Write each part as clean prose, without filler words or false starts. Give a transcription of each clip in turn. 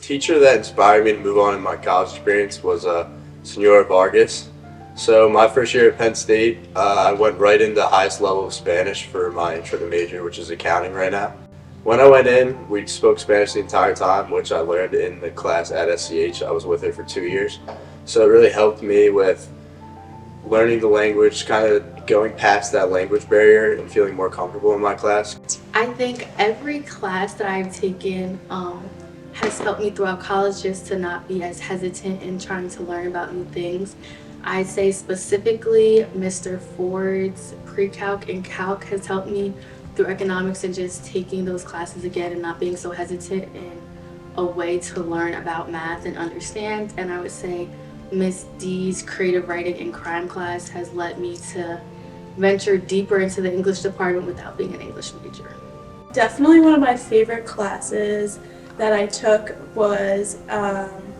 teacher that inspired me to move on in my college experience was Senora Vargas. So my first year at Penn State, I went right into the highest level of Spanish for my intro to major, which is accounting right now. When I went in, we spoke Spanish the entire time, which I learned in the class at SCH. I was with her for 2 years. So it really helped me with learning the language, kind of going past that language barrier and feeling more comfortable in my class. I think every class that I've taken has helped me throughout college just to not be as hesitant in trying to learn about new things. I'd say specifically Mr. Ford's pre-calc and calc has helped me through economics and just taking those classes again and not being so hesitant in a way to learn about math and understand. And I would say Miss D's creative writing and crime class has led me to venture deeper into the English department without being an English major. Definitely one of my favorite classes that I took was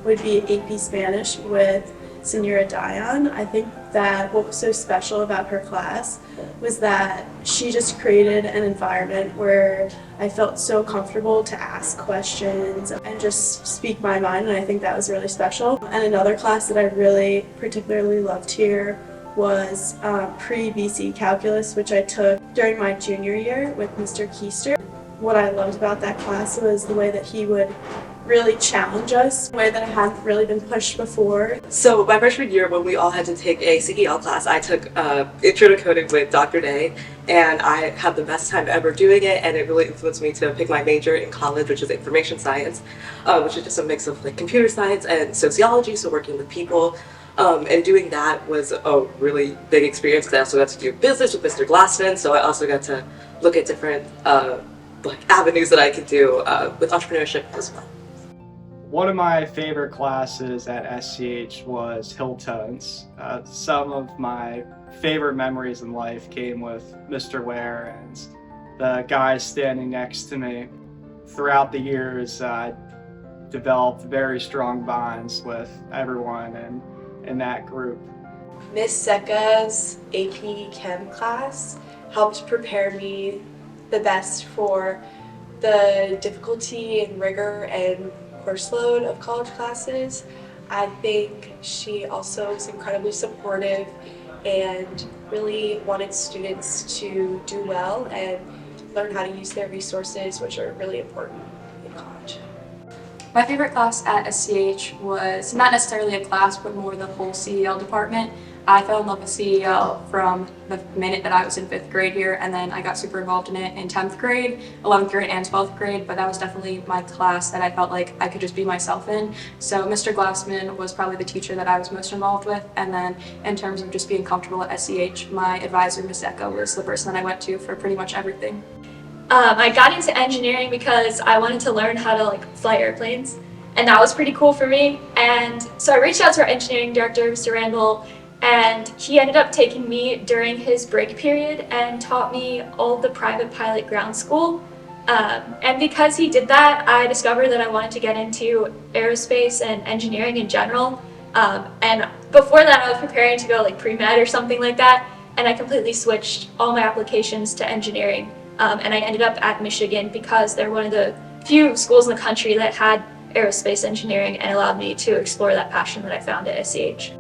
would be AP Spanish with Senora Dion. I think that what was so special about her class was that she just created an environment where I felt so comfortable to ask questions and just speak my mind, and I think that was really special. And another class that I really particularly loved here was pre-BC Calculus, which I took during my junior year with Mr. Keister. What I loved about that class was the way that he would really challenge us in a way that hadn't really been pushed before. So my freshman year, when we all had to take a CEL class, I took Intro to Coding with Dr. Day, and I had the best time ever doing it, and it really influenced me to pick my major in college, which is information science, which is just a mix of like computer science and sociology, so working with people. And doing that was a really big experience because I also got to do business with Mr. Glassman, so I also got to look at different avenues that I could do with entrepreneurship as well. One of my favorite classes at SCH was Hill Tones. Some of my favorite memories in life came with Mr. Ware and the guys standing next to me. Throughout the years, I developed very strong bonds with everyone in that group. Miss Seca's AP Chem class helped prepare me the best for the difficulty and rigor and course load of college classes. I think she also was incredibly supportive and really wanted students to do well and learn how to use their resources, which are really important in college. My favorite class at SCH was not necessarily a class, but more the whole CEL department. I fell in love with CEL from the minute that I was in 5th grade here, and then I got super involved in it in 10th grade, 11th grade, and 12th grade, but that was definitely my class that I felt like I could just be myself in. So Mr. Glassman was probably the teacher that I was most involved with, and then in terms of just being comfortable at SCH, my advisor, Ms. Ecko, was the person that I went to for pretty much everything. I got into engineering because I wanted to learn how to fly airplanes, and that was pretty cool for me. And so I reached out to our engineering director, Mr. Randall, and he ended up taking me during his break period and taught me all the private pilot ground school. And because he did that, I discovered that I wanted to get into aerospace and engineering in general. And before that, I was preparing to go pre-med or something like that, and I completely switched all my applications to engineering. And I ended up at Michigan because they're one of the few schools in the country that had aerospace engineering and allowed me to explore that passion that I found at SCH.